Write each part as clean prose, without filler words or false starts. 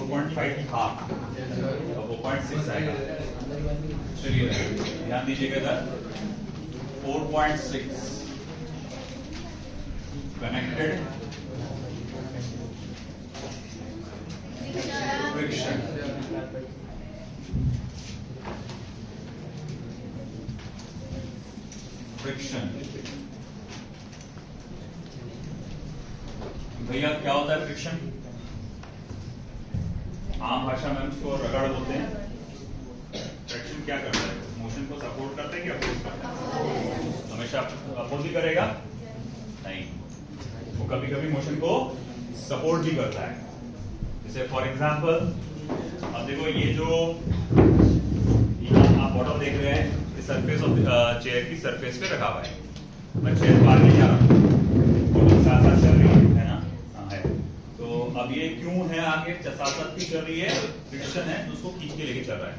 4.5 की हाफ, अब वो 0.6 आएगा। चलिए ध्यान दीजिएगा इधर, 4.6 कनेक्टेड फ्रिक्शन, फ्रिक्शन। भैया क्या होता है फ्रिक्शन? आम भाषा में उसको रगड़ बोलते हैं। फ्रिक्शन क्या करता है? मोशन को सपोर्ट करता है कि अपोज करता है? हमेशा अपोज ही करेगा? नहीं, वो कभी कभी मोशन को सपोर्ट भी करता है। जैसे फॉर एग्जांपल अब देखो, ये जो आप बॉटल देख रहे हैं, सरफेस ऑफ चेयर की सरफेस पे रखा हुआ है, मैं चेयर पार नहीं जा रहा हूँ, साथ साथ चल रही है ना? हाँ है। तो अब ये क्यों है आगे साथ साथ की चल रही है? फ्रिक्शन है, तो उसको खींच के लेके चल रहा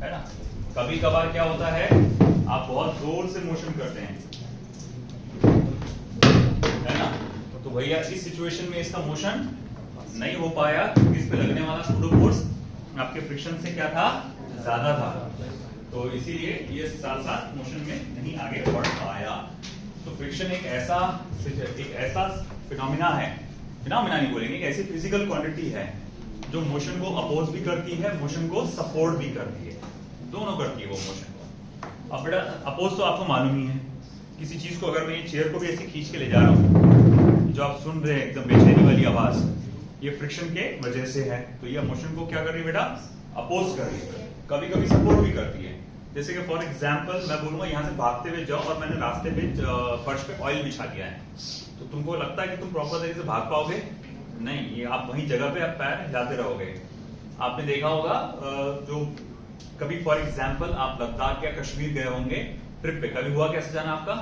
है ना? कभी कभार क्या होता है, आप बहुत जोर से मोशन करते हैं, है ना? तो भैया इस सिचुएशन में इसका मोशन नहीं हो पाया क्योंकि इस पे लगने वाला सूडो फोर्स आपके फ्रिक्शन से क्या था? ज्यादा था। तो इसीलिए ये साथ साथ मोशन में नहीं आगे बढ़ पाया। तो फ्रिक्शन एक ऐसा फिनोमिना है, फिनोमिना नहीं बोलेंगे, एक ऐसी फिजिकल क्वांटिटी है जो मोशन को अपोज भी करती है, मोशन को सपोर्ट भी करती है, दोनों करती है वो मोशन को। अब बेटा अपोज तो आपको मालूम ही है, किसी चीज को अगर मैं ये चेयर को भी ऐसे खींच के ले जा रहा हूँ, जो आप सुन रहे हैं एकदम बेचैनी वाली आवाज, ये फ्रिक्शन के वजह से है। तो ये मोशन को क्या कर रही है बेटा? अपोज कर रही है, कभी कभी सपोर्ट भी करती है। जैसे कि फॉर एग्जांपल मैं बोलूंगा यहाँ से भागते हुए जाओ और मैंने रास्ते पे फर्श पे ऑयल बिछा दिया है, तो तुमको लगता है कि तुम प्रॉपर तरीके से भाग पाओगे? नहीं, ये आप वहीं जगह पे आप पैर हिलाते रहोगे। आपने देखा होगा जो कभी फॉर एग्जांपल आप लद्दाख या कश्मीर गए होंगे ट्रिप पे, कभी हुआ कैसे जाना आपका?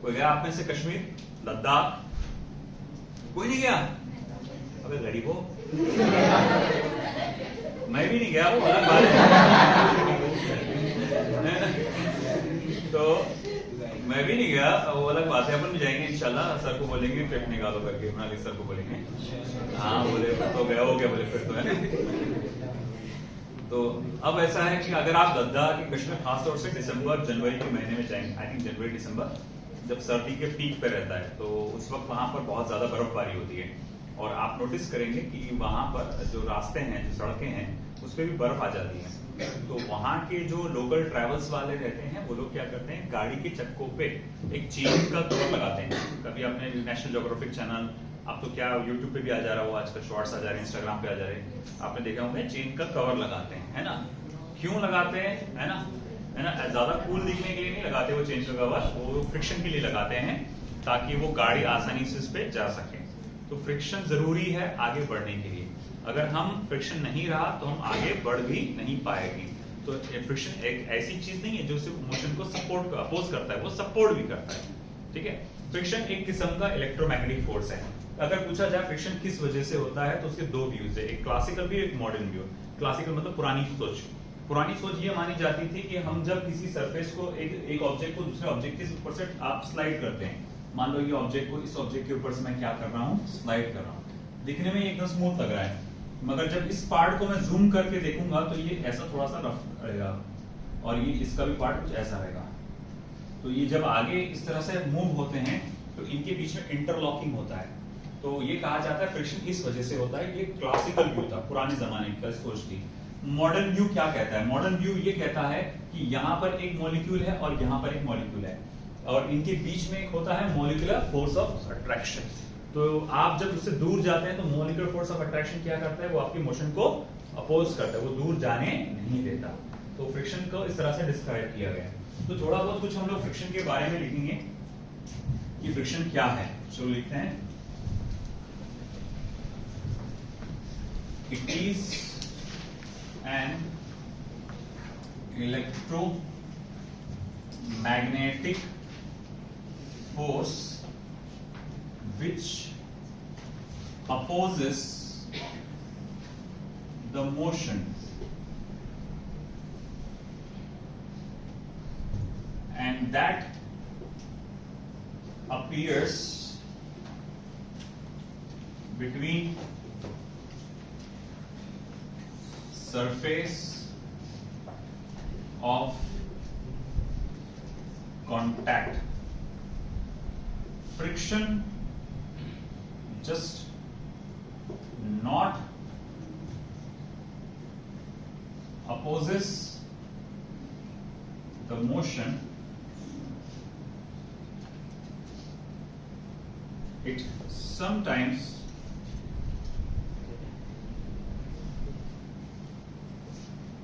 कोई गया आप में से कश्मीर, लद्दाख? कोई नहीं गया? अबे गरीब हो। मैं भी नहीं गया, वो अलग बात है। तो मैं भी नहीं गया, वो अलग बात है। अपन भी जाएंगे इंशाल्लाह, सर को बोलेंगे ट्रिप निकालो करके, मनाली सर को बोलेंगे। हाँ बोले फिर तो गया हो गया, बोले फिर तो है ना। तो अब ऐसा है कि अगर आप लद्दाख की कश्मीर खासतौर से दिसंबर जनवरी के महीने में जाएंगे, आई थिंक जनवरी दिसंबर, जब सर्दी के पीक पे रहता है, तो उस वक्त वहां पर बहुत ज्यादा बर्फबारी होती है। और आप नोटिस करेंगे कि वहां पर जो रास्ते हैं, जो सड़कें हैं, उस पर भी बर्फ आ जाती है। तो वहां के जो लोकल ट्रैवल्स वाले रहते हैं, वो लोग क्या करते हैं, गाड़ी के चक्कों पे एक चेन का कवर लगाते हैं। कभी आपने नेशनल ज्योग्राफिक चैनल, अब तो क्या यूट्यूब पे भी आ जा रहा हो, आजकल शॉर्ट्स आ जा रहे हैं, इंस्टाग्राम पे आ जा रहे हैं, आपने देखा होगा चेन का कवर लगाते हैं, है ना? क्यों लगाते हैं, है ना? ज्यादा कूल दिखने के लिए नहीं लगाते वो चेन का कवर, वो फ्रिक्शन के लिए लगाते हैं ताकि वो गाड़ी आसानी से इस पे जा सके। तो फ्रिक्शन जरूरी है आगे बढ़ने के लिए। अगर हम फ्रिक्शन नहीं रहा तो हम आगे बढ़ भी नहीं पाएंगे। तो फ्रिक्शन एक ऐसी चीज नहीं है जो सिर्फ मोशन को सपोर्ट अपोज करता है, वो सपोर्ट भी करता है। ठीक है, फ्रिक्शन एक किस्म का इलेक्ट्रोमैग्नेटिक फोर्स है। अगर पूछा जाए फ्रिक्शन किस वजह से होता है, तो उसके दो व्यूज है, एक क्लासिकल भी, एक मॉडर्न व्यू। क्लासिकल मतलब पुरानी सोच। पुरानी सोच ये मानी जाती थी कि हम जब किसी सरफेस को एक ऑब्जेक्ट को दूसरे ऑब्जेक्ट के ऊपर से आप स्लाइड करते हैं, मान लो ये ऑब्जेक्ट को इस ऑब्जेक्ट के ऊपर से मैं क्या कर रहा हूँ, स्लाइड कर रहा हूँ, दिखने में एकदम स्मूथ लग रहा है, मगर जब इस पार्ट को मैं जूम करके देखूंगा तो ये ऐसा थोड़ा सा रफ रहेगा और ये इसका भी पार्ट कुछ ऐसा रहेगा। तो ये जब आगे इस तरह से मूव होते हैं तो इनके बीच में इंटरलॉकिंग होता है। तो ये कहा जाता है फ्रिक्शन इस वजह से होता है। ये क्लासिकल व्यू था, पुराने जमाने का सोच थी। मॉडर्न व्यू क्या कहता है? मॉडर्न व्यू ये कहता है कि यहाँ पर एक मॉलिक्यूल है और यहाँ पर एक मॉलिक्यूल है और इनके बीच में एक होता है मॉलिक्यूलर फोर्स ऑफ अट्रैक्शन। तो आप जब उससे दूर जाते हैं तो मॉलिक्यूलर फोर्स ऑफ अट्रैक्शन क्या करता है, वो आपके मोशन को अपोज करता है, वो दूर जाने नहीं देता। तो फ्रिक्शन को इस तरह से डिस्क्राइब किया गया है। तो थोड़ा बहुत कुछ हम लोग फ्रिक्शन के बारे में लिखेंगे कि फ्रिक्शन क्या है। चलो लिखते हैं, it is an electromagnetic force which opposes the motion and that appears between surface of contact. Friction just not opposes the motion, it sometimes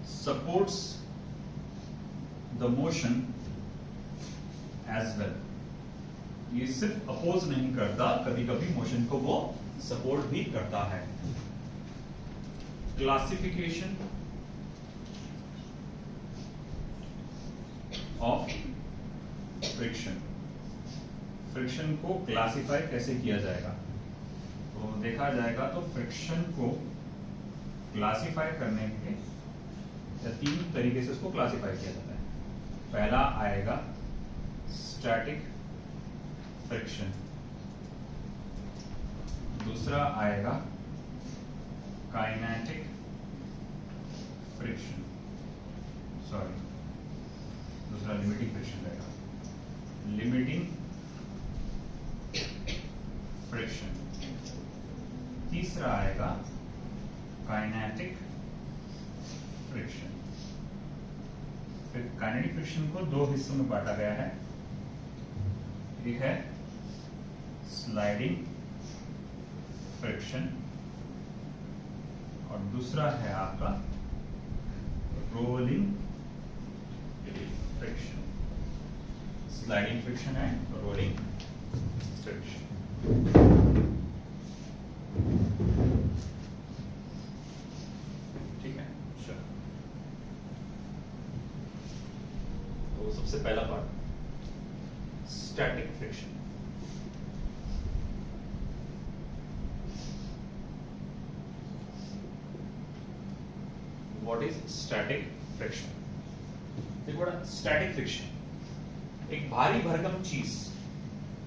supports the motion as well. ये सिर्फ अपोज नहीं करता, कभी कभी मोशन को वो support भी करता है. Classification of friction. फ्रिक्शन को क्लासिफाई कैसे किया जाएगा तो देखा जाएगा. तो फ्रिक्शन को क्लासिफाई करने के या तीन तरीके से उसको क्लासिफाई किया जाता है. पहला आएगा स्टैटिक फ्रिक्शन, दूसरा आएगा काइनेटिक फ्रिक्शन, सॉरी दूसरा लिमिटिंग फ्रिक्शन रहेगा, लिमिटिंग फ्रिक्शन, तीसरा आएगा काइनेटिक फ्रिक्शन. फिर काइनेटिक फ्रिक्शन को दो हिस्सों में बांटा गया है. एक है स्लाइडिंग फ्रिक्शन और दूसरा है आपका रोलिंग फ्रिक्शन. स्लाइडिंग फ्रिक्शन है रोलिंग फ्रिक्शन. ठीक है. चलो तो सबसे पहला part static friction. What is static friction? देखो बड़ा, स्टैटिक फ्रिक्शन एक भारी भरकम चीज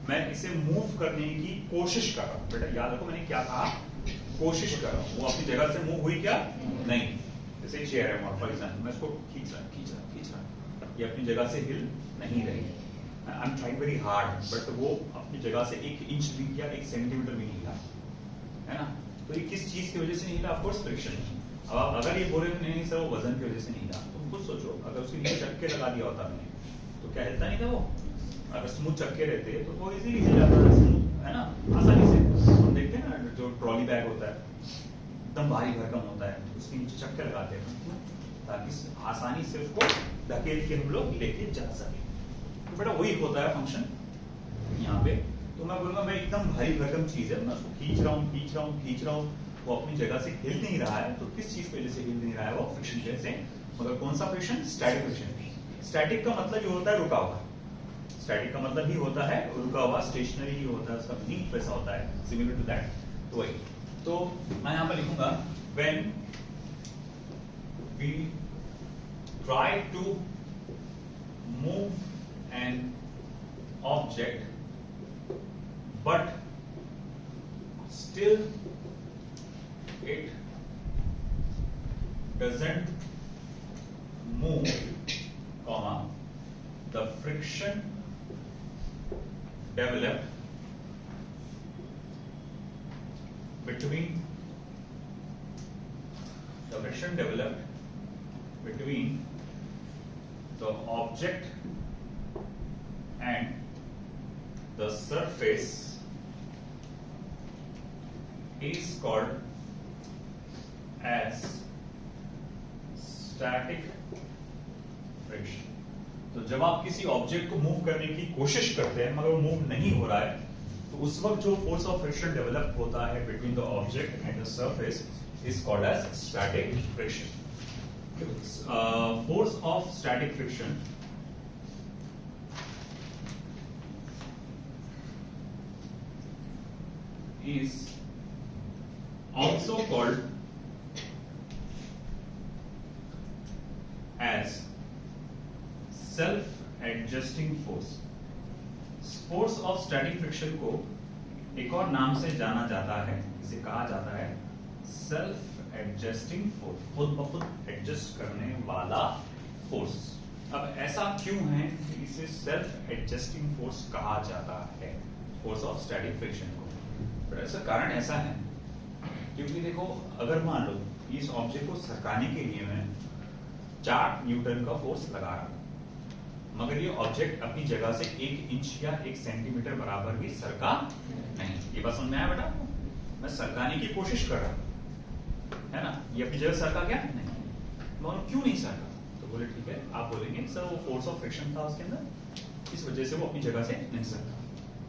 मैं इसे मूव करने की कोशिश कर रहा हूं. बेटा याद रखो मैंने क्या कहा, कोशिश कर रहा हूं. वो अपनी जगह से मूव हुई क्या? नहीं. जैसे चेयर है फॉर एग्जाम्पल, मैं इसको खींच रहा, ये अपनी जगह से हिल नहीं रही. I am trying very hard but वो अपनी जगह से 1 इंच भी या 1 सेंटीमीटर भी नहीं हिला, है ना. तो ये किस चीज की वजह से नहीं हिला? Of course friction. अब अगर ये बोले नहीं सर वो वजन की वजह से नहीं हिला, तो खुद सोचो अगर उसके नीचे चक्के लगा दिया होता मैंने तो क्या हिलता नहीं था वो? अगर स्मूथ चक्के रहते तो वो इजीली हिल जाता था, स्मूथ, है ना, आसानी से. हम देखते हैं ना जो ट्रॉली बैग होता है एकदम भारी भरकम होता है, तो उसके नीचे चक्के लगाते हैं ताकि आसानी से उसको धकेल के हम लोग लेके जा सके. तो बेटा वही होता है फंक्शन यहाँ पे. तो मैं बोलूंगा मैं एकदम भारी भरकम चीज है, मैं उसको खींच रहा हूँ, वो अपनी जगह से हिल नहीं रहा है. तो किस चीज की वजह से हिल नहीं रहा है? वो फ्रिक्शन की वजह से. मगर कौन सा फ्रिक्शन? Static friction. स्टैटिक का मतलब ये होता है रुका हुआ. स्टैटिक का मतलब ही होता है रुका हुआ, स्टेशनरी ही होता है, उसका मीनिंग वैसा होता है, सिमिलर टू दैट. तो वही. तो मैं यहाँ पर लिखूंगा when we try to move an object but still it doesn't move, comma, the friction developed between the object and the surface is called as static friction. तो जब आप किसी ऑब्जेक्ट को मूव करने की कोशिश करते हैं मगर वो मूव नहीं हो रहा है, तो उस वक्त जो फोर्स ऑफ फ्रिक्शन डेवलप होता है between the object and the surface is called as static friction. Force of static friction is also called as self adjusting force. Force of static friction को एक और नाम से जाना जाता है, इसे कहा जाता है सेल्फ एडजस्टिंग फोर्स, खुद ब खुद एडजस्ट करने वाला फोर्स। अब ऐसा क्यों है कि इसे सेल्फ एडजस्टिंग फोर्स कहा जाता है, फोर्स ऑफ स्टैटिक फ्रिक्शन को? तो ऐसा कारण ऐसा है क्योंकि देखो, अगर मान लो इस ऑब्जेक्ट को सरकाने के लिए मैं 4 न्यूटन का फोर्स लगा रहा हूं, मगर ये ऑब्जेक्ट अपनी जगह से 1 इंच या 1 सेंटीमीटर बराबर भी सरका नहीं। ये बात समझ में आया बेटा? मैं सरकाने की कोशिश कर रहा हूं, है ना, ये अपनी जगह सरका क्या नहीं। मगर क्यों नहीं सरका? तो बोले ठीक है, आप बोलेंगे सर वो फोर्स ऑफ फ्रिक्शन था उसके अंदर, इस वजह से वो अपनी जगह से नहीं सरका।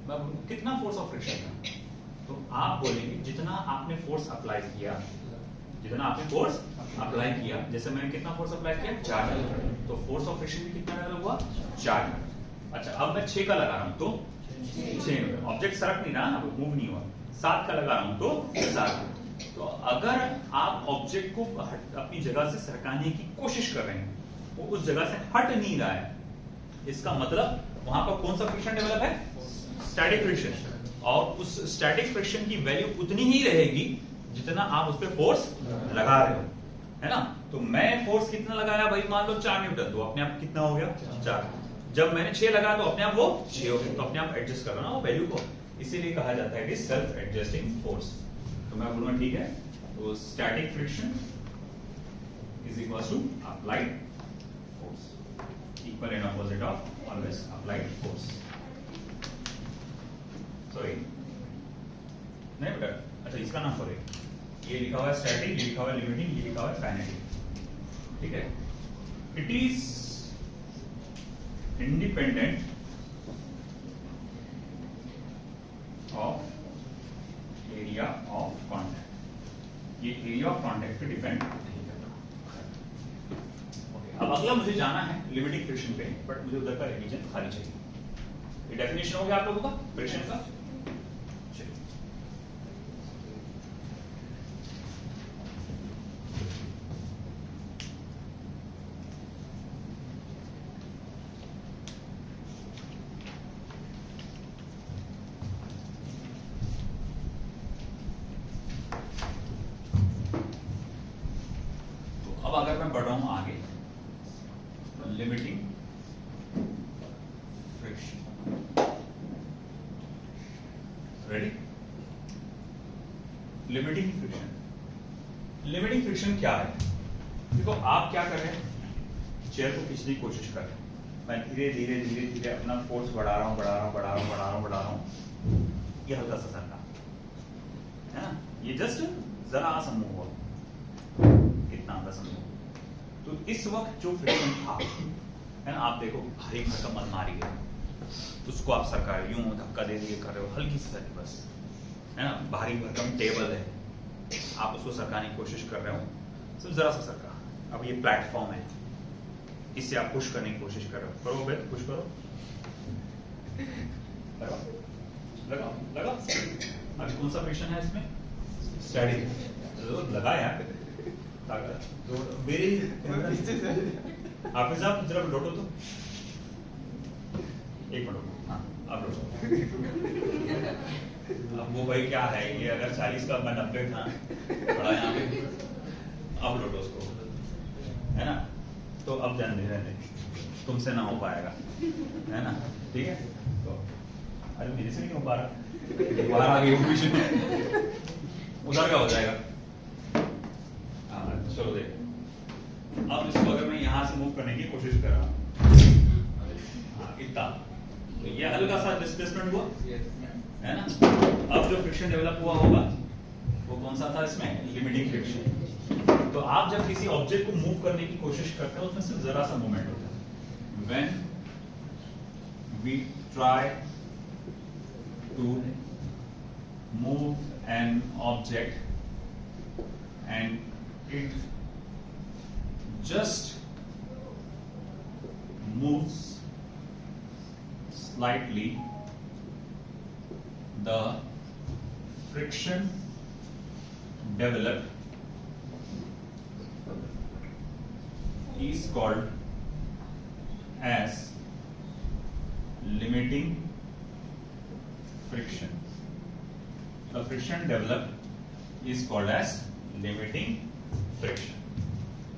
मैं बोलूं कितना फोर्स ऑफ फ्रिक्शन था? तो आप बोलेंगे जितना आपने फोर्स अप्लाई किया, जितना आपने फोर्स अप्लाई किया, जैसे मैंने कितना फोर्स अप्लाई किया 4 न्यूटन, तो फोर्स ऑफ फ्रिक्शन भी कितना डेवलप हुआ 4 न्यूटन। अच्छा, अब मैं 6 का लगा रहा हूं तो 6 न्यूटन, ऑब्जेक्ट सरक नहीं रहा, मूव नहीं हुआ। 7 का लगा रहा हूं तो 7। तो अगर आप ऑब्जेक्ट को अपनी जगह से सरकाने की कोशिश कर रहे हैं, वो उस जगह से हट नहीं रहा है, इसका मतलब वहां पर कौन सा फ्रिक्शन डेवलप है? Static friction. और उस स्टैटिक फ्रिक्शन की वैल्यू उतनी ही रहेगी जितना आप उस पर फोर्स लगा रहे हो, है ना। तो मैं फोर्स कितना लगाया भाई, मान लो 4 न्यूटन, तो अपने आप कितना हो गया 4। जब मैंने 6 लगाया तो अपने आप वो 6 हो गया, तो अपने आप एडजस्ट करना वो वैल्यू को, इसीलिए कहा जाता है कि सेल्फ एडजस्टिंग फोर्स। तो मैं बोलूंगा ठीक है, तो static friction is equal to applied force, equal and opposite of always applied force. Sorry नहीं बेटा, अच्छा इसका नाम सॉरी, ये लिखा हुआ है स्टैटिक, ये लिखा हुआ है लिमिटिंग, ये लिखा हुआ है काइनेटिक, ठीक है। It is independent of area of contact, ये एरिया ऑफ कॉन्टैक्ट पे डिपेंड नहीं करता। ओके, अब अगला मुझे जाना है लिमिटिंग फ्रिक्शन पे, बट मुझे उधर का रिवीजन खाली चाहिए। ये डेफिनेशन हो गया आप लोगों का फ्रिक्शन का? अब अगर मैं बढ़ रहा हूं आगे, limiting friction, ready? Limiting friction, limiting friction क्या है? देखो आप क्या कर रहे हैं, चेयर को खींचने की कोशिश कर रहे हैं, मैं धीरे धीरे धीरे धीरे अपना फोर्स बढ़ा रहा हूं, बढ़ा रहा हूं, बढ़ा रहा हूं, बढ़ा रहा हूं, बढ़ा रहा हूं, ये हल्का सा सरका, है ना, ये जस्ट जरा सा मूव हुआ, कितना अंदर समझो। तो इस वक्त जो फ्रिक्शन था, है ना, आप देखो भारी भरकम अलमारी है, उसको आप सरकार यूं धक्का दे दिए कर रहे हो, हल्की सी बस, है ना, भारी भरकम टेबल है, आप उसको सरकाने की कोशिश कर रहे हो, सिर्फ जरा सा सरका। अब ये प्लेटफॉर्म है, इससे आप पुश करने की कोशिश कर रहे हो, करो बेट, पुश करो, लगाओ लगाओ। अभी कौन सा फ्रिक्शन है इसमें? स्टैटिक। लगाया तो मेरी हाफिज साहब जरा लौटो तो, एक मिनट, हाँ अब लौटो। अब वो भाई क्या है, ये अगर 40 का 90 था बड़ा यहाँ पे, अब लौटो उसको, है ना। तो अब जान दे रहे, तुमसे ना हो पाएगा, है ना, ठीक है। तो अरे मेरे से नहीं हो पा रहा, बाहर आ गई उधर का हो जाएगा। चलो देख, अब इसको अगर मैं यहां से मूव करने की कोशिश कर रहा हूं, इतना, तो ये हल्का सा डिस्प्लेसमेंट हुआ, है ना। अब जो फ्रिक्शन डेवलप हुआ होगा वो कौन सा था इसमें? Limiting friction. तो आप जब किसी ऑब्जेक्ट को मूव करने की कोशिश करते हो, उसमें सिर्फ जरा सा मूवमेंट होता है। When we try to move an object and it just moves slightly, the friction developed is called as limiting friction. The friction developed is called as limiting friction.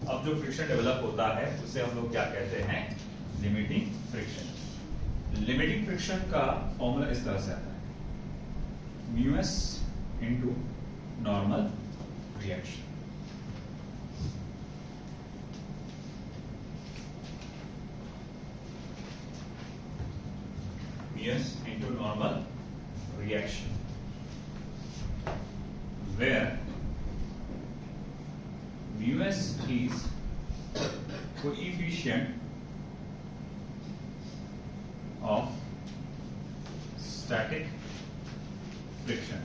अब जो फ्रिक्शन डेवलप होता है उसे हम लोग क्या कहते हैं, लिमिटिंग फ्रिक्शन। लिमिटिंग फ्रिक्शन का फॉर्मूला इस तरह से आता है, mu S into normal reaction. Mu s into normal reaction, where mu s is coefficient of static friction।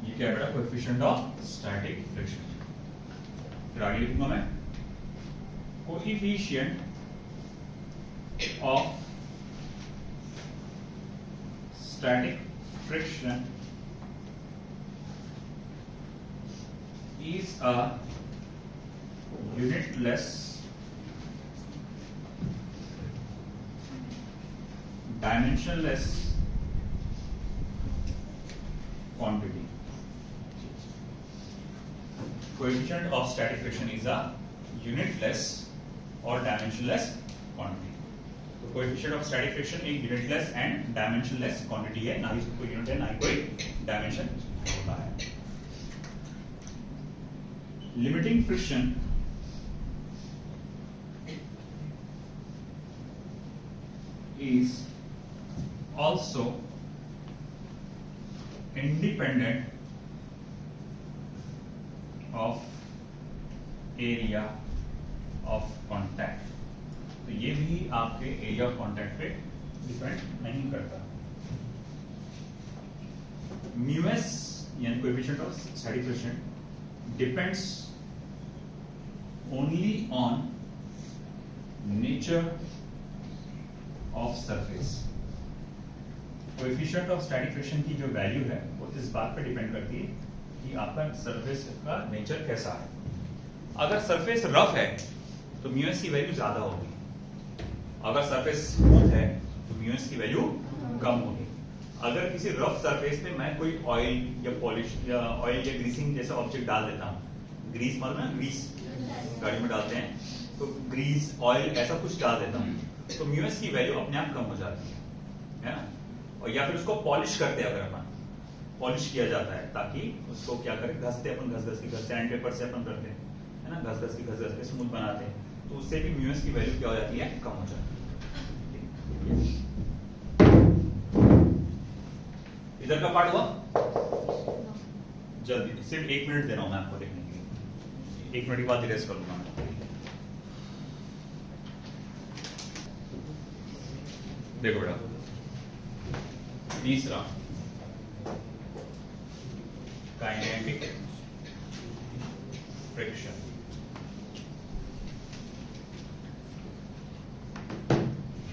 ये क्या बेटा, coefficient of static friction। फिर आगे लिखूंगा मैं, coefficient of static friction is a unitless dimensionless quantity। Coefficient of static friction is a unitless or dimensionless quantity। तो coefficient of static friction एक unitless and dimensionless quantity है, ना ही कोई unit है ना ही कोई डायमेंशन होता है। Limiting friction is also independent of area of contact। तो ये भी आपके एरिया ऑफ कांटेक्ट पे डिपेंड नहीं करता। म्यूएस यानी coefficient of static friction depends only on nature of surface. Coefficient of static friction की जो वैल्यू है वो इस बात पे डिपेंड करती है कि आपका सरफेस का नेचर कैसा है। अगर सरफेस रफ है तो म्यूएस की वैल्यू ज्यादा होगी, अगर सरफेस स्मूथ है तो म्यूएस की वैल्यू कम होगी। अगर किसी रफ सरफेस पे मैं कोई ऑयल या पॉलिश या ऑयल या ग्रीसिंग जैसा ऑब्जेक्ट डाल देता हूँ, ग्रीस मालूम है, ग्रीस गाड़ी में डालते हैं, तो ग्रीस ऑयल ऐसा कुछ डाल देता हूँ तो म्यूएस की वैल्यू अपने आप कम हो जाती है ना। और या फिर उसको पॉलिश करते हैं, अगर अपन पॉलिश किया जाता है ताकि उसको क्या करें, घसते अपन, घस के सैंड पेपर से अपन करते हैं है ना, घस के स्मूथ बनाते हैं, तो उससे भी म्यूएस की वैल्यू क्या हो जाती है, कम हो जाती है। इधर का पार्ट हुआ, जल्दी सिर्फ 1 मिनट दे रहा हूं मैं आपको देखने के लिए, 1 मिनट के बाद इरेज कर लूंगा मैं। देखो बेटा, तीसरा kinetic friction.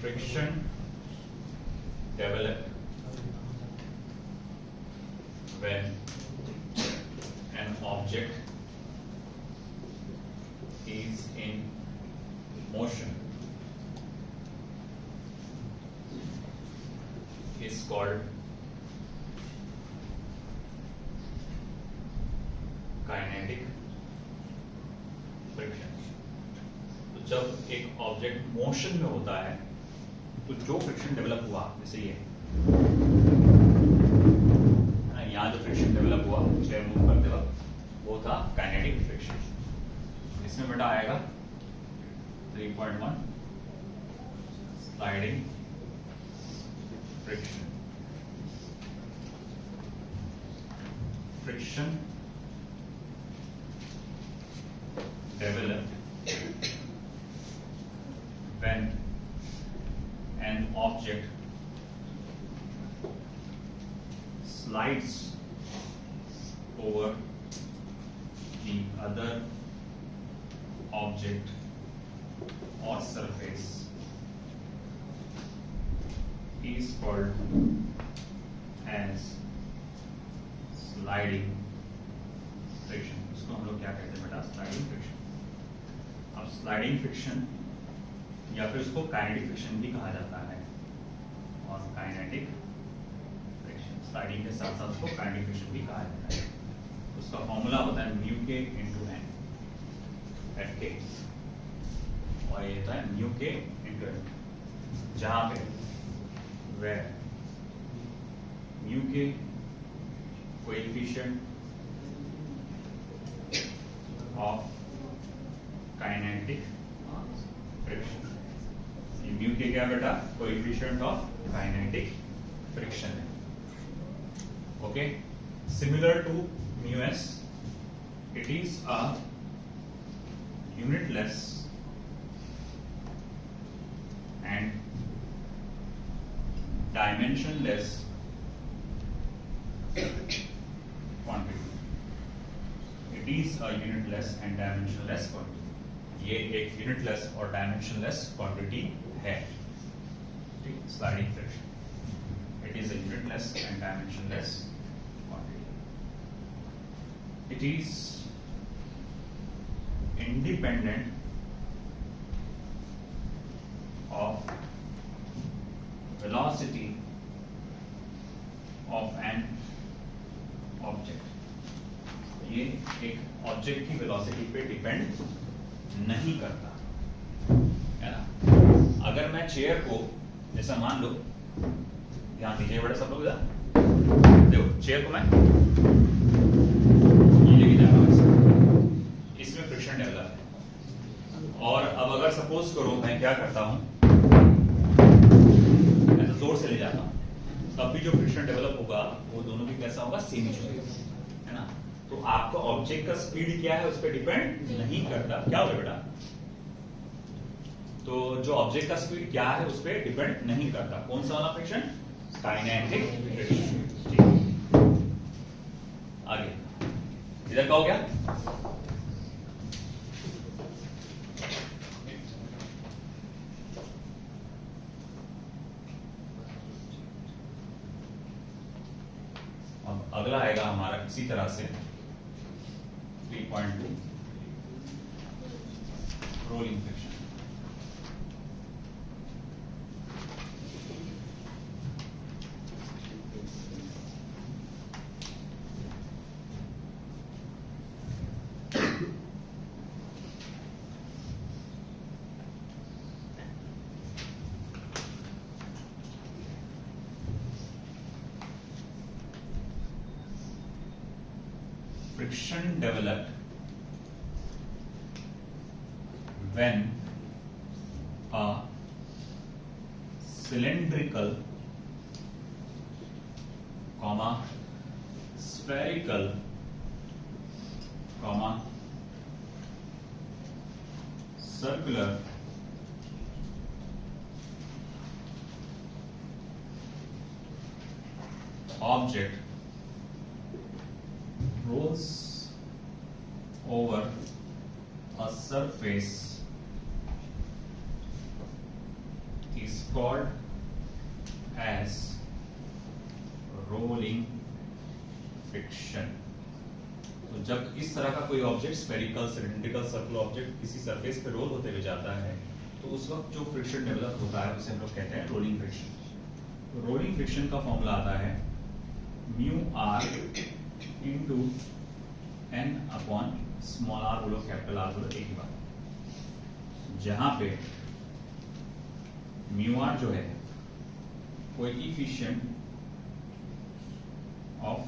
Friction develop when an object is in motion is called kinetic friction। तो जब एक ऑब्जेक्ट मोशन में होता है तो जो फ्रिक्शन डेवलप हुआ, जैसे ये यहाँ जो फ्रिक्शन डेवलप हुआ चेयर मूव करते वक्त, वो था काइनेटिक फ्रिक्शन। इसमें बेटा आएगा 3.1 sliding friction. Friction develop when an object slides over the other object or surface is called as sliding friction। इसको हम लोग क्या कहते हैं बेटा, स्लाइडिंग फ्रिक्शन। अब स्लाइडिंग फ्रिक्शन या फिर उसको काइनेटिक फ्रिक्शन भी कहा जाता है, और काइनेटिक फ्रिक्शन स्लाइडिंग के साथ साथ उसको काइनेटिक फ्रिक्शन भी कहा जाता है। उसका फॉर्मूला होता है म्यू के इंटू एन एफ के, और ये होता है म्यू के इंटू एन, जहां पे where mu K coefficient of kinetic friction. Mu K क्या बेटा? कोएफिशिएंट ऑफ काइनेटिक फ्रिक्शन है। Okay, similar to mu S, it is a unitless and dimensionless quantity. It is a unitless and dimensionless quantity. ये एक unitless और dimensionless quantity है, ठीक, sliding friction. It is a unitless and dimensionless quantity. It is independent of velocity of an object. ये एक object की velocity पे depend नहीं करता है ना। अगर मैं चेयर को, जैसा मान लो, ध्यान दीजिए बड़ा सब लोग, देखो चेयर को मैं ये लेके जा रहा हूं, इसमें फ्रिक्शन डेवलप है, और अब अगर सपोज करो मैं क्या करता हूं, मैं तो जोर से ले जाता हूं, तब भी जो फ्रिक्शन डेवलप होगा वो दोनों भी कैसा होगा? सेम ही होगा, है ना। तो आपका ऑब्जेक्ट का स्पीड क्या है उस पर डिपेंड नहीं करता। क्या होगा बेटा? तो जो ऑब्जेक्ट का स्पीड क्या है उस पर डिपेंड नहीं करता। कौन सा वाला फ्रिक्शन? Kinetic friction. आगे इधर का हो गया। अगला आएगा हमारा इसी तरह से 3.2 rolling friction. Friction developed when a cylindrical, spherical, circular object rolls over a surface is called as rolling friction। तो जब इस तरह का कोई object, spherical, cylindrical, circular object किसी सरफेस पे रोल होते हुए जाता है, तो उस वक्त जो फ्रिक्शन डेवलप होता है उसे हम लोग कहते हैं रोलिंग फ्रिक्शन। तो रोलिंग फ्रिक्शन का फॉर्मूला आता है mu R into N upon small R बोलो, कैपिटल आर बोलो, एक ही बात, जहां पे म्यू आर जो है कोएफिशिएंट ऑफ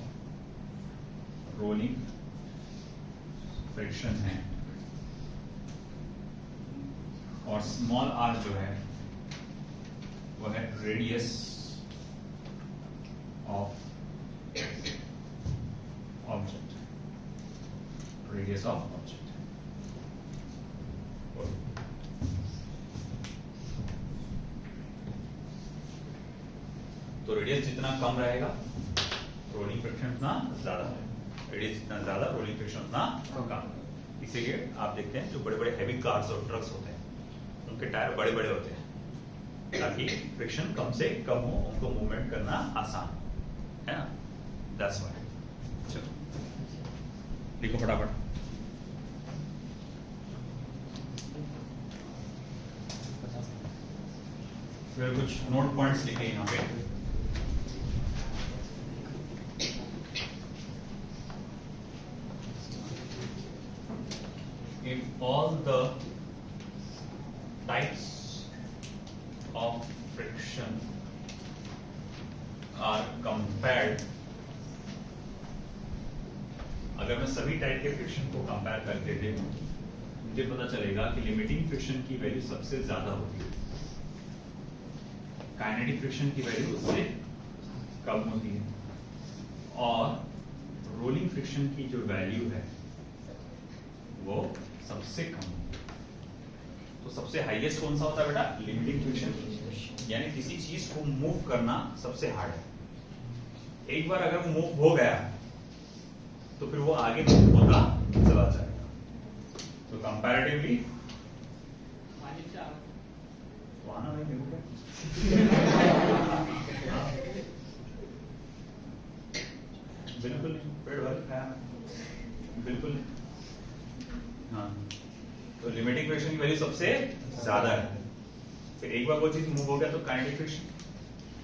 रोलिंग फ्रिक्शन है, और स्मॉल आर जो है वो है radius of object, radius of object. तो रेडियस जितना कम रहेगा रोलिंग फ्रिक्शन उतना ज्यादा है, रेडियस जितना ज्यादा रोलिंग फ्रिक्शन उतना कम। इसीलिए आप देखते हैं जो बड़े बड़े हैवी कार्स और ट्रक्स होते हैं उनके टायर बड़े बड़े होते हैं, ताकि फ्रिक्शन कम से कम हो, उनको मूवमेंट करना आसान है ना। That's why. चलो लिखो फटाफट। फिर कुछ नोट पॉइंट्स लिखे यहाँ पे। if all the types of friction are compared, अगर मैं सभी टाइप के फ्रिक्शन को कंपेयर करके देखूं, मुझे पता चलेगा कि लिमिटिंग फ्रिक्शन की वैल्यू सबसे ज्यादा होती है, काइनेटिक फ्रिक्शन की वैल्यू उससे कम होती है, और रोलिंग फ्रिक्शन की जो वैल्यू है वो सबसे कम होती है। तो सबसे हाईएस्ट कौन सा होता है बेटा? लिमिटिंग फ्रिक्शन, यानी किसी चीज को मूव करना सबसे हार्ड है। एक बार अगर वो मूव हो गया तो फिर वो आगे मूव होता चला जाएगा। तो कंपैरेटिवली आना भाई मेरे बिल्कुल नहीं, पेट भर खाया बिल्कुल नहीं। हाँ, तो लिमिटिंग फ्रिक्शन की वैल्यू सबसे ज्यादा है। फिर एक बार वो चीज मूव हो गया तो काइनेटिक फ्रिक्शन,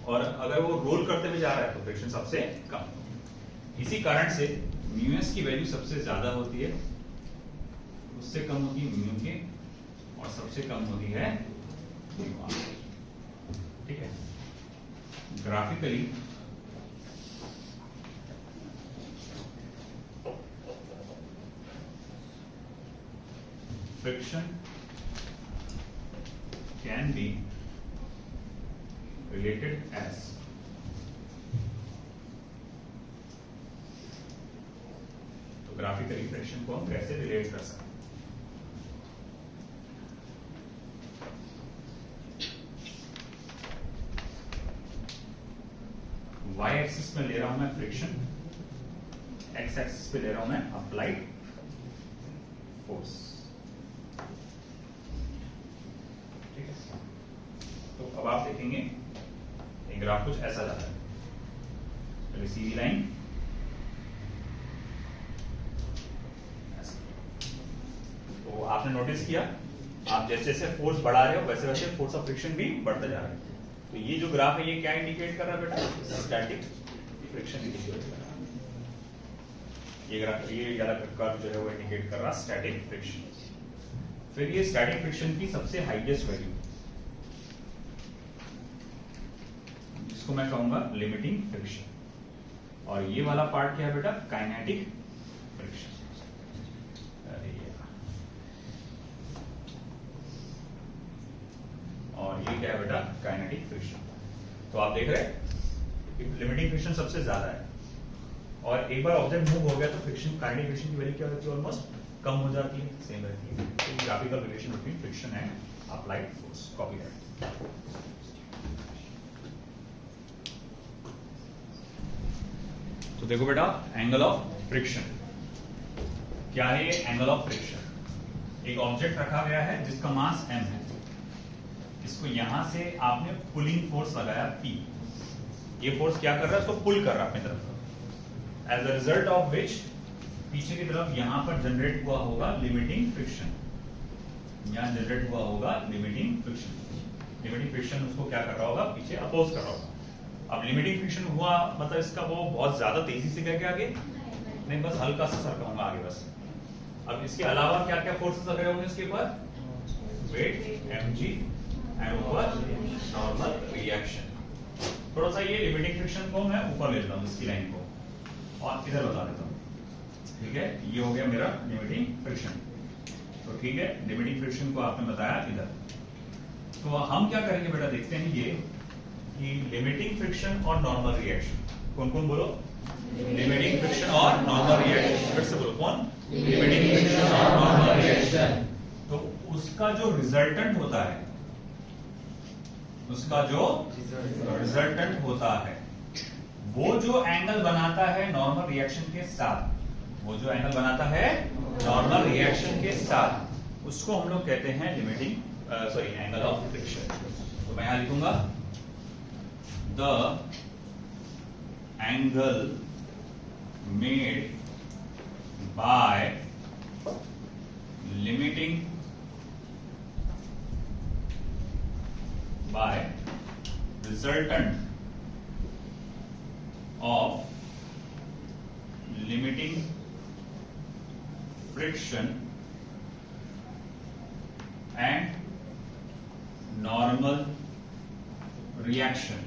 और अगर वो रोल करते हुए जा रहा है तो फ्रिक्शन सबसे कम। इसी कारण से म्यूएस की वैल्यू सबसे ज्यादा होती है, उससे कम होती है म्यू के, और सबसे कम होती है म्यू आर। ठीक है, graphically friction can be related as तो ग्राफिकली फ्रिक्शन को हम कैसे रिलेट कर सकते हैं? y एक्सिस में ले रहा हूं मैं फ्रिक्शन, x एक्सिस पे ले रहा हूं मैं अप्लाइड फोर्स। तो अब आप देखेंगे एक ग्राफ कुछ ऐसा जाता है, पहले सीधी लाइन, तो आपने नोटिस किया आप जैसे जैसे फोर्स बढ़ा रहे हो वैसे वैसे फोर्स ऑफ फ्रिक्शन भी बढ़ता जा रहा है। तो ये जो ग्राफ है ये क्या इंडिकेट कर रहा है बेटा? स्टैटिक फ्रिक्शन इंडिकेट कर रहा है। ये ग्राफ, ये वाला कर्व जो है वो इंडिकेट कर रहा है स्टैटिक फ्रिक्शन। फिर ये स्टैटिक फ्रिक्शन की सबसे हाईएस्ट वैल्यू, इसको मैं कहूंगा लिमिटिंग फ्रिक्शन, और ये वाला पार्ट क्या है बेटा? Kinetic friction. अरे यार, और ये क्या है बेटा? Kinetic friction. तो आप देख रहे हैं लिमिटिंग फ्रिक्शन सबसे ज्यादा है, और एक बार ऑब्जेक्ट मूव हो गया तो फ्रिक्शन, काइनेटिक फ्रिक्शन की वैल्यू क्या होती है? ऑलमोस्ट कम हो जाती है, सेम रहती है। तो graphical relation between friction and applied force. Copy that. तो देखो बेटा, एंगल ऑफ फ्रिक्शन क्या है? ये एंगल ऑफ फ्रिक्शन, एक ऑब्जेक्ट रखा गया है जिसका मास m है, इसको यहां से आपने पुलिंग फोर्स लगाया P, ये फोर्स क्या कर रहा है? इसको पुल कर रहा है अपनी तरफ। As a result of which पीछे की तरफ यहां पर जनरेट हुआ होगा लिमिटिंग फ्रिक्शन, यहां जनरेट हुआ होगा लिमिटिंग फ्रिक्शन। लिमिटिंग फ्रिक्शन उसको क्या कर रहा होगा? पीछे अपोज कर रहा होगा। अब लिमिटिंग फ्रिक्शन हुआ मतलब इसका वो बहुत ज्यादा तेजी से गया आगे नहीं, बस हल्का सा सरकाऊंगा आगे बस। अब इसके अलावा क्या क्या फोर्सेस लग रहे होंगे इसके ऊपर? वेट mg एंड ऊपर नॉर्मल रिएक्शन। थोड़ा सा ये लिमिटिंग फ्रिक्शन को मैं ऊपर ले लेता हूँ, इसकी लाइन को, और इधर बता देता हूँ। ठीक है, ये हो गया मेरा लिमिटिंग फ्रिक्शन। तो ठीक है, लिमिटिंग फ्रिक्शन को आपने बताया इधर। तो हम क्या करेंगे बेटा? देखते हैं ये कि लिमिटिंग फ्रिक्शन और नॉर्मल रिएक्शन, कौन कौन बोलो? लिमिटिंग फ्रिक्शन और नॉर्मल रिएक्शन। फिर से बोलो, कौन? लिमिटिंग फ्रिक्शन और नॉर्मल रिएक्शन। तो उसका जो रिजल्टेंट होता है, उसका जो रिजल्टेंट होता है, वो जो एंगल बनाता है नॉर्मल रिएक्शन के साथ, वो जो एंगल बनाता है नॉर्मल रिएक्शन के साथ, उसको हम लोग कहते हैं लिमिटिंग एंगल ऑफ फ्रिक्शन। तो मैं यहां लिखूंगा the angle made by limiting by resultant of limiting friction and normal reaction.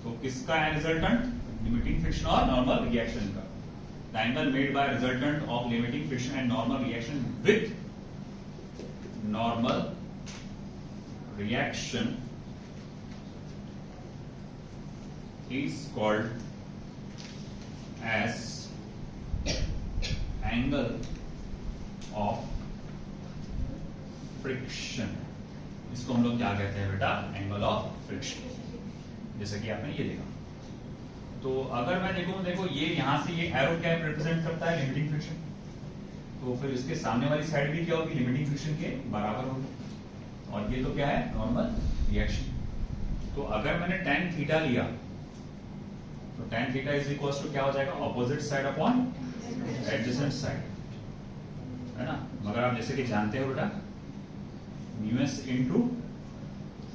तो किसका है रिजल्टेंट? लिमिटिंग फ्रिक्शन और नॉर्मल रिएक्शन का। The angle made by resultant of limiting friction and normal reaction with normal reaction is called as angle of friction। इसको हम लोग क्या कहते हैं बेटा? Angle of friction. जैसे कि आपने ये देखा। तो अगर मैं देखो ये यहां से ये एरो क्या रिप्रेजेंट करता है? Limiting friction. तो फिर इसके सामने वाली साइड भी क्या होगी? लिमिटिंग फ्रिक्शन के बराबर होगी। और ये तो क्या है? Normal reaction. तो अगर मैंने tan थीटा लिया तो tan theta is equal to क्या हो जाएगा? Opposite side upon adjacent side, है ना? मगर आप जैसे कि जानते हो बेटा म्यूएस इनटू,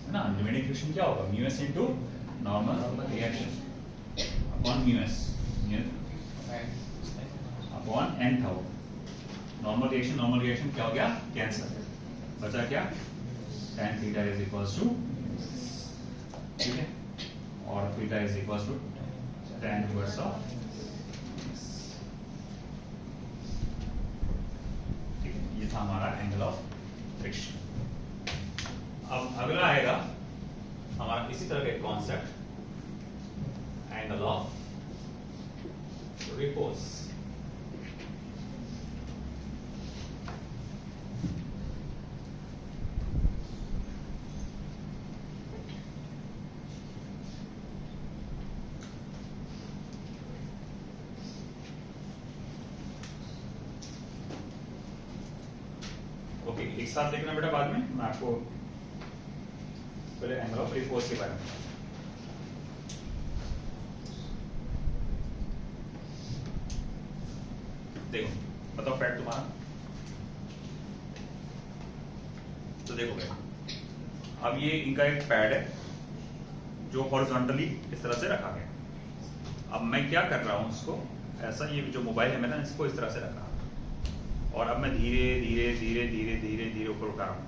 है ना, लिमिटिंग फ्रिक्शन क्या होगा? Mu s into normal reaction upon mu s upon n था वो। नॉर्मल रिएक्शन क्या हो गया? कैंसल। बचा क्या? tan theta is equal to, ठीक है, और theta is equal to tan inverse of, ठीक है। ये था हमारा एंगल ऑफ फ्रिक्शन। अब अगला आएगा हमारा इसी तरह का एक concept, angle of repose. Okay, एक साथ देखना बेटा, बाद में मैं आपको पहले एंगल ऑफ रिपोज के बारे में। देखो, बताओ फैक्ट तुम्हारा। तो देखो भाई, अब ये इनका एक पैड है जो हॉरिजॉन्टली इस तरह से रखा गया। अब मैं क्या कर रहा हूं इसको ऐसा, ये जो मोबाइल है मैंने इसको इस तरह से रखा और अब मैं धीरे धीरे धीरे धीरे धीरे धीरे ऊपर उठा रहा हूं।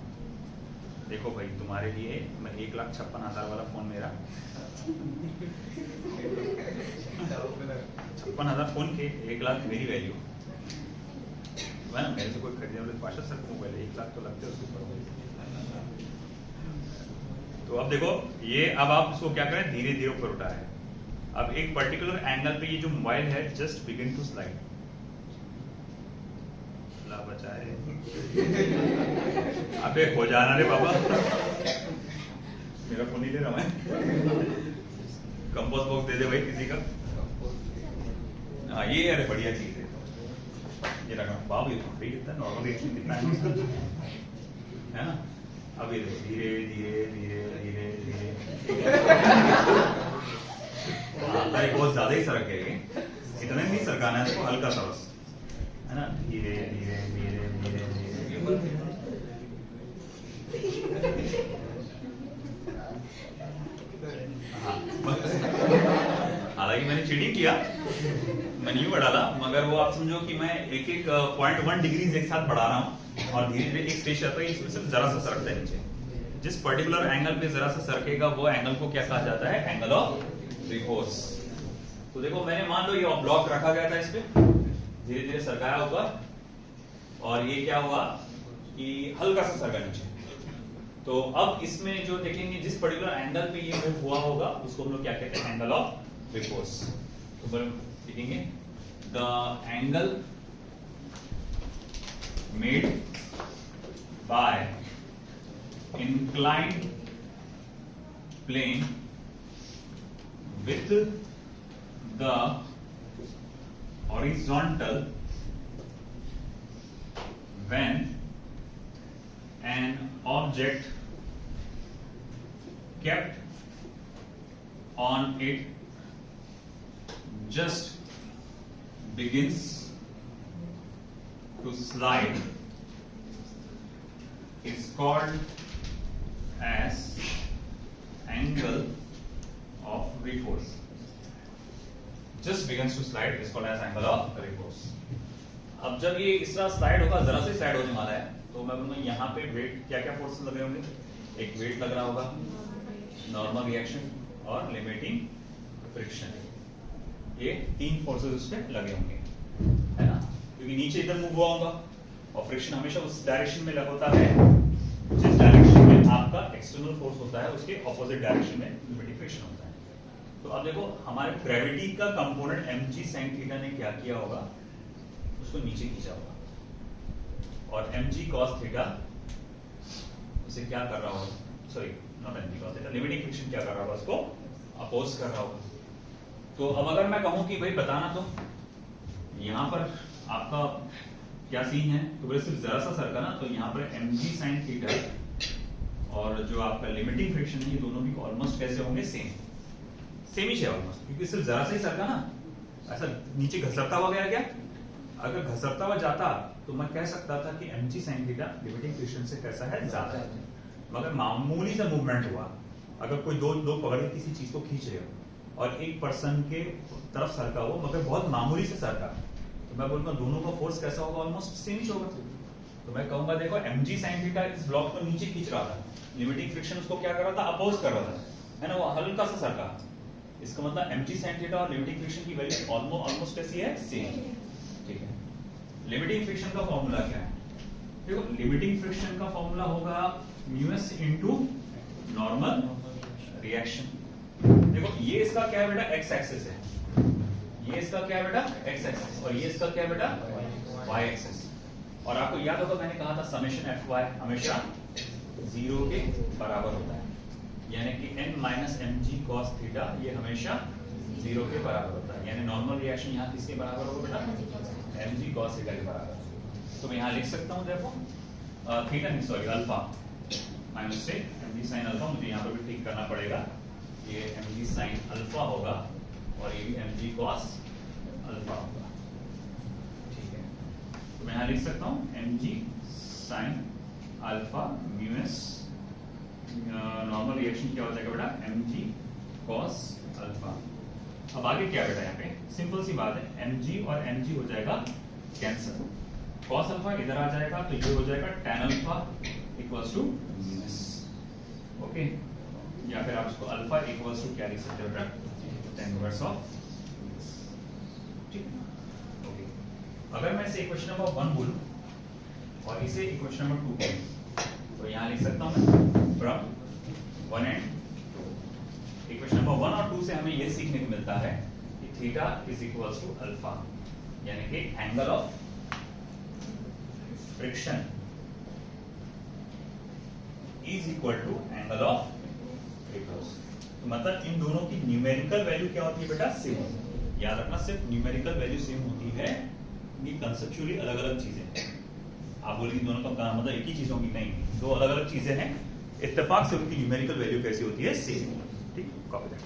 देखो भाई, तुम्हारे लिए मैं 1,56,000 वाला फोन मेरा 56,000 फोन के 1 लाख मेरी वैल्यू है ना। मेरे से कोई खरीदने वाले पाशा सर को मोबाइल 1 लाख तो लगते हैं उसके ऊपर। तो अब देखो ये, अब आप इसको क्या करें? धीरे धीरे ऊपर उठा है। अब एक पर्टिकुलर एंगल पे ये जो मोबाइल है जस्ट बिगिन टू स्लाइड। बचाए अबे हो जाना रे बाबा, मेरा फोन नहीं ले रहा मैं। कंपोस्ट बॉक्स दे दे भाई किसी का। हाँ, ये अरे बढ़िया चीज है ये रखा। बाबू ये तो कितना नॉर्मल रिएक्शन कितना है ना। अब ये देखो धीरे धीरे धीरे धीरे धीरे बहुत ज्यादा ही सरक गए। इतना नहीं सरकाना है इसको, हल्का सा बस, है ना। धीरे धीरे धीरे धीरे धीरे हालांकि मैंने चीटिंग किया, मैंने यूं बढ़ा ला, मगर वो आप समझो कि मैं एक 0.1 डिग्री एक साथ बढ़ा रहा हूं और धीरे धीरे एक स्टेज आता है इसमें सिर्फ जरा सा सरकता है नीचे। जिस पर्टिकुलर एंगल पे जरा सा सरकेगा वो एंगल को क्या कहा जाता है? Angle of repose. तो देखो मैंने मान लो ये ब्लॉक रखा गया था, इस पे धीरे धीरे सरकाया ऊपर और ये क्या हुआ कि हल्का सा सरका नीचे। तो अब इसमें जो देखेंगे जिस पर्टिकुलर एंगल पे ये मूव हुआ होगा उसको हम लोग क्या कहते हैं? Angle of repose. तो देखेंगे the angle made by inclined plane with the horizontal when an object kept on it just begins to slide is called as angle of repose. Just begins to slide is called as angle of repose. अब जब ये इस तरह slide होगा, जरा से slide होने वाला है, तो मैं बोलूंगा यहाँ पे वेट क्या क्या फोर्स लगे होंगे, एक वेट लग रहा होगा, नॉर्मल रिएक्शन और लिमिटिंग फ्रिक्शन, ये 3 फोर्सेस उस पे लगे होंगे, है ना, क्योंकि नीचे इधर मूव हुआ होगा और फ्रिक्शन हमेशा उस डायरेक्शन में लग होता है जिस डायरेक्शन में आपका एक्सटर्नल फोर्स होता है, उसके ऑपोजिट डायरेक्शन में लिमिटिंग फ्रिक्शन होता है। तो अब देखो हमारे ग्रेविटी का कंपोनेंट mg sin थीटा ने क्या किया होगा, उसको नीचे खींचा होगा और mg cos थीटा उसे क्या कर रहा होगा, sorry not mg cos theta, limiting friction क्या कर रहा होगा, उसको अपोज कर रहा होगा। तो अब अगर मैं कहूं कि भाई बताना तो यहां पर आपका क्या सीन है, तो बोले सिर्फ जरा सा सरका ना, तो यहाँ पर mg sin थीटा और जो आपका लिमिटिंग फ्रिक्शन है ये दोनों भी ऑलमोस्ट कैसे होंगे, सेम ही है ऑलमोस्ट, क्योंकि सिर्फ जरा सा ही सरका ना, ऐसा नीचे घसरता हुआ गया क्या, अगर घसरता हुआ जाता तो मैं कह सकता था कि mg sin theta limiting friction से कैसा है, ज्यादा है। मगर मामूली सा मूवमेंट हुआ, अगर कोई दो लोग पकड़ के किसी चीज को खींच रहे हो और एक पर्सन के तरफ सरका हो मगर बहुत मामूली से सरका, तो मैं बोलूंगा दोनों का फोर्स कैसा होगा, ऑलमोस्ट सेम ही होगा। तो मैं कहूंगा देखो mg sin थीटा इस ब्लॉक को नीचे खींच रहा था, लिमिटिंग फ्रिक्शन उसको क्या कर रहा था, अपोज कर रहा था, है ना, वो हल्का सा सरका, इसका मतलब mg sin थीटा और लिमिटिंग फ्रिक्शन की वैल्यू ऑलमोस्ट कैसी है, सेम। ठीक है, लिमिटिंग फ्रिक्शन का फॉर्मूला क्या है, देखो लिमिटिंग फ्रिक्शन का फॉर्मूला होगा म्यूएस इनटू नॉर्मल रिएक्शन। देखो ये इसका क्या है बेटा, एक्स एक्सिस है, ये इसका क्या है बेटा, एक्स एक्सिस, और ये इसका क्या है बेटा, वाई एक्सिस। और आपको याद होगा मैंने कहा था समेशन एफ वाई हमेशा 0 के बराबर होता है, यानी कि n minus mg cos theta ये हमेशा 0 के बराबर होता है, यानी नॉर्मल रिएक्शन यहाँ किसके बराबर होगा बेटा, mg cos थीटा के बराबर। तो मैं यहाँ लिख सकता हूँ देखो थीटा नहीं सॉरी अल्फा माइनस से mg sin अल्फा, मुझे यहाँ पर भी ठीक करना पड़ेगा, ये mg sin अल्फा होगा और ये भी mg cos अल्फा होगा। ठीक है, तो मैं यहाँ लिख सकता हूँ mg sin alpha mu s normal reaction क्या हो जाएगा बेटा, mg cos अल्फा। अब आगे क्या बेटा, यहाँ पे सिंपल सी बात है, mg और mg हो जाएगा कैंसिल, cos अल्फा इधर आ जाएगा तो ये हो जाएगा tan alpha equals to minus, okay, या फिर आप इसको अल्फा इक्वल्स टू क्या लिख सकते हो बेटा, tan इनवर्स ऑफ, ठीक, ओके। अगर मैं इसे इक्वेशन नंबर 1 बोलूं और इसे इक्वेशन नंबर 2 बोलूं तो यहाँ लिख सकता हूं मैं फ्रॉम 1 एंड 2। इक्वेशन नंबर 1 और 2 से हमें यह सीखने को मिलता है कि theta is equals to alpha, यानी कि angle of friction is equal to angle of repose. तो मतलब इन दोनों की न्यूमेरिकल वैल्यू क्या होती है बेटा, सेम। याद रखना सिर्फ न्यूमेरिकल वैल्यू सेम होती है, ये कंसेप्चुअली अलग अलग चीजें हैं। आप बोलेंगे दोनों का मतलब एक ही चीज होगी, नहीं, दो अलग अलग चीजें हैं, इत्तेफाक से उनकी न्यूमेरिकल वैल्यू कैसी होती है, सेम। ठीक, कॉपी दैट।